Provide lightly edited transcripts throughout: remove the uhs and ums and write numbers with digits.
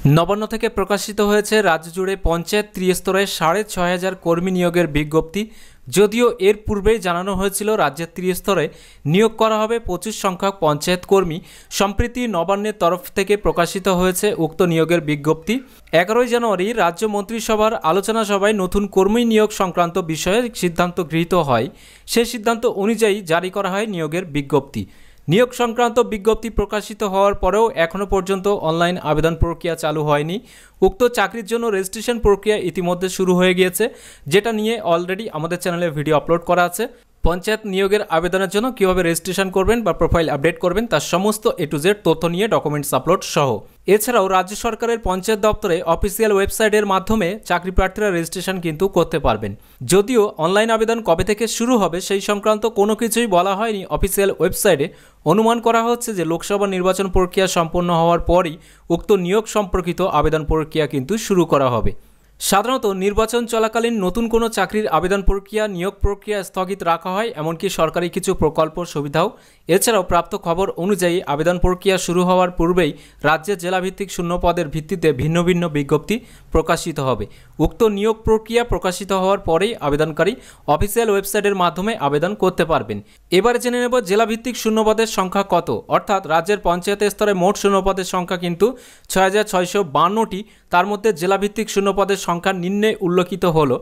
নবান্ন থেকে প্রকাশিত হয়েছে রাজ্য জুড়ে পঞ্চায়েত ত্রিস্তরে ৬,৫০০ কর্মী নিয়োগের বিজ্ঞপ্তি। যদিও এর পূর্বেই জানানো হয়েছিল রাজ্যের ত্রিস্তরে নিয়োগ করা হবে ২৫ সংখ্যক পঞ্চায়েত কর্মী। সম্প্রতি নবান্নের তরফ থেকে প্রকাশিত হয়েছে উক্ত নিয়োগের বিজ্ঞপ্তি। ১১ জানুয়ারি রাজ্য মন্ত্রিসভার আলোচনা সভায় নতুন কর্মী নিয়োগ সংক্রান্ত বিষয়ে সিদ্ধান্ত গৃহীত হয়। সেই সিদ্ধান্ত অনুযায়ী জারি করা হয় নিয়োগের বিজ্ঞপ্তি। নিয়োগ সংক্রান্ত বিজ্ঞপ্তি প্রকাশিত হওয়ার পরেও এখনও পর্যন্ত অনলাইন আবেদন প্রক্রিয়া চালু হয়নি। উক্ত চাকরির জন্য রেজিস্ট্রেশন প্রক্রিয়া ইতিমধ্যে শুরু হয়ে গিয়েছে, যেটা নিয়ে অলরেডি আমাদের চ্যানেলে ভিডিও আপলোড করা আছে। পঞ্চায়েত নিয়োগের আবেদনের জন্য কীভাবে রেজিস্ট্রেশন করবেন বা প্রোফাইল আপডেট করবেন তার সমস্ত A to Z তথ্য নিয়ে ডকুমেন্টস আপলোড সহ। এছাড়াও রাজ্য সরকারের পঞ্চায়েত দপ্তরে অফিসিয়াল ওয়েবসাইটের মাধ্যমে চাকরি প্রার্থীরা রেজিস্ট্রেশন কিন্তু করতে পারবেন। যদিও অনলাইন আবেদন কবে থেকে শুরু হবে সেই সংক্রান্ত কোনো কিছুই বলা হয়নি অফিসিয়াল ওয়েবসাইটে। অনুমান করা হচ্ছে যে লোকসভা নির্বাচন প্রক্রিয়া সম্পন্ন হওয়ার পরই উক্ত নিয়োগ সম্পর্কিত আবেদন প্রক্রিয়া কিন্তু শুরু করা হবে। সাধারণত নির্বাচন চলাকালীন নতুন কোনো চাকরির আবেদন প্রক্রিয়া নিয়োগ প্রক্রিয়া স্থগিত রাখা হয়, এমনকি সরকারি কিছু প্রকল্প সুবিধাও। এছাড়াও প্রাপ্ত খবর অনুযায়ী আবেদন প্রক্রিয়া শুরু হওয়ার পূর্বেই রাজ্যের জেলাভিত্তিক শূন্য পদের ভিত্তিতে ভিন্ন ভিন্ন বিজ্ঞপ্তি প্রকাশিত হবে। উক্ত নিয়োগ প্রক্রিয়া প্রকাশিত হওয়ার পরেই আবেদনকারী অফিসিয়াল ওয়েবসাইটের মাধ্যমে আবেদন করতে পারবেন। এবারে জেনে নেব জেলাভিত্তিক শূন্যপদের সংখ্যা কত। অর্থাৎ রাজ্যের পঞ্চায়েত স্তরে মোট শূন্যপদের সংখ্যা কিন্তু ৬,৬৫২টি। তার মধ্যে জেলাভিত্তিক শূন্যপদের সংখ্যা নিম্নে উল্লেখিত হলো।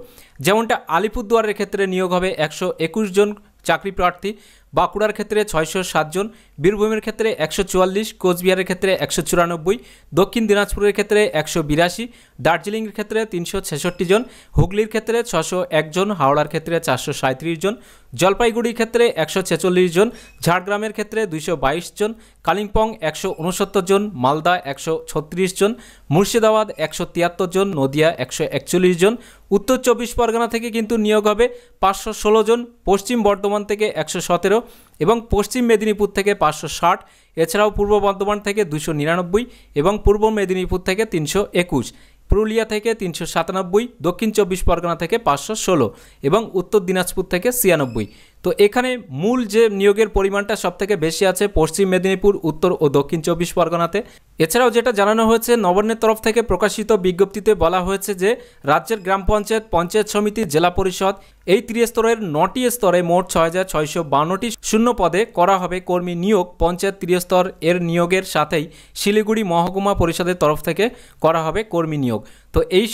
যেমনটা আলিপুরদুয়ারের ক্ষেত্রে নিয়োগ হবে ১২১ জন চাকরি প্রার্থী, বাঁকুড়ার ক্ষেত্রে ৬০৭ জন, বীরভূমের ক্ষেত্রে ১৪৪, কোচবিহারের ক্ষেত্রে ১৯৪, দক্ষিণ দিনাজপুরের ক্ষেত্রে ১৮২, দার্জিলিংয়ের ক্ষেত্রে ৩৬৬ জন, হুগলির ক্ষেত্রে ৬০১ জন, হাওড়ার ক্ষেত্রে ৪৩৭ জন, জলপাইগুড়ির ক্ষেত্রে ১৪৬ জন, ঝাড়গ্রামের ক্ষেত্রে ২২২ জন, কালিম্পং ১৬৯ জন, মালদা ১৩৬ জন, মুর্শিদাবাদ ১৭৩ জন, নদিয়া ১৪১ জন। উত্তর ২৪ পরগনা থেকে কিন্তু নিয়োগ হবে ৫১৬ জন, পশ্চিম বর্ধমান থেকে ১১৭ এবং পশ্চিম মেদিনীপুর থেকে ৫৬০। এছাড়াও পূর্ব বর্ধমান থেকে ২৯৯ এবং পূর্ব মেদিনীপুর থেকে ৩২১, পুরুলিয়া থেকে ৩৯৭, দক্ষিণ ২৪ পরগনা থেকে ৫১৬ এবং উত্তর দিনাজপুর থেকে ৯৬। তো এখানে মূল যে নিয়োগের পরিমাণটা সবথেকে বেশি আছে পশ্চিম মেদিনীপুর, উত্তর ও দক্ষিণ ২৪ পরগনাতে। এছাড়াও যেটা জানানো হয়েছে নবান্নের তরফ থেকে প্রকাশিত বিজ্ঞপ্তিতে বলা হয়েছে যে রাজ্যের গ্রাম পঞ্চায়েত, পঞ্চায়েত সমিতি, জেলা পরিষদ এই ত্রিস্তরের ৯টি স্তরে মোট ৬,৬৫২টি শূন্য পদে করা হবে কর্মী নিয়োগ। পঞ্চায়েত ত্রিস্তর এর নিয়োগের সাথেই শিলিগুড়ি মহকুমা পরিষদের তরফ থেকে করা হবে কর্মী নিয়োগ। তো এই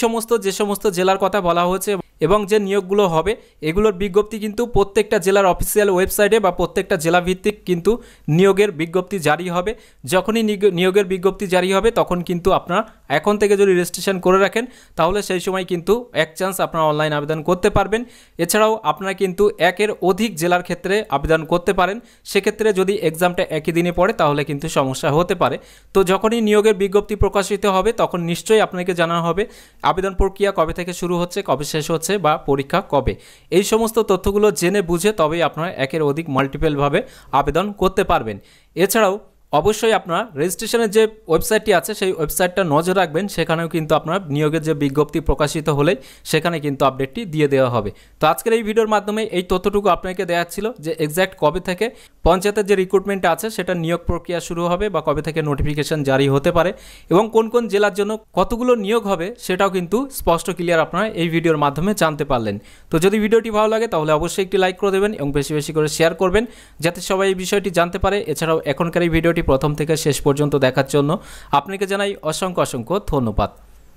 যে সমস্ত জেলার কথা বলা হয়েছে এবং যে নিয়োগগুলো হবে এগুলোর বিজ্ঞপ্তি কিন্তু প্রত্যেকটা জেলার অফিসিয়াল ওয়েবসাইটে বা প্রত্যেকটা জেলাভিত্তিক কিন্তু নিয়োগের বিজ্ঞপ্তি জারি হবে। যখনই নিয়োগের বিজ্ঞপ্তি জারি হবে তখন কিন্তু আপনারা এখন থেকে যদি রেজিস্ট্রেশন করে রাখেন তাহলে সেই সময় কিন্তু এক চান্স আপনারা অনলাইন আবেদন করতে পারবেন। এছাড়াও আপনারা কিন্তু একের অধিক জেলার ক্ষেত্রে আবেদন করতে পারেন। সেক্ষেত্রে যদি এক্সামটা একই দিনে পড়ে তাহলে কিন্তু সমস্যা হতে পারে। তো যখনই নিয়োগের বিজ্ঞপ্তি প্রকাশিত হবে তখন নিশ্চয়ই আপনাকে জানানো হবে আবেদন প্রক্রিয়া কবে থেকে শুরু হচ্ছে, কবে শেষ হচ্ছে বা পরীক্ষা কবে। এই সমস্ত তথ্যগুলো জেনে বুঝে তবেই আপনারা একের অধিক মাল্টিপলভাবে আবেদন করতে পারবেন। এছাড়াও অবশ্যই আপনারা রেজিস্ট্রেশনের যে ওয়েবসাইটটি আছে সেই ওয়েবসাইটটা নজর রাখবেন। সেখানেও কিন্তু আপনার নিয়োগের যে বিজ্ঞপ্তি প্রকাশিত হলেই সেখানে কিন্তু আপডেটটি দিয়ে দেওয়া হবে। তো আজকের এই ভিডিওর মাধ্যমে এই তথ্যটুকু আপনাকে দেওয়া ছিল যে এক্স্যাক্ট কবে থেকে পঞ্চায়েতের যে রিক্রুটমেন্ট আছে সেটা নিয়োগ প্রক্রিয়া শুরু হবে বা কবে থেকে নোটিফিকেশন জারি হতে পারে এবং কোন কোন জেলার জন্য কতগুলো নিয়োগ হবে সেটাও কিন্তু স্পষ্ট ক্লিয়ার আপনারা এই ভিডিওর মাধ্যমে জানতে পারলেন। তো যদি ভিডিওটি ভালো লাগে তাহলে অবশ্যই একটি লাইক করে দেবেন এবং বেশি বেশি করে শেয়ার করবেন যাতে সবাই এই বিষয়টি জানতে পারে। এছাড়াও এখনকার এই ভিডিওটি প্রথম থেকে শেষ পর্যন্ত দেখার জন্য আপনাকে জানাই অসংখ্য ধন্যবাদ।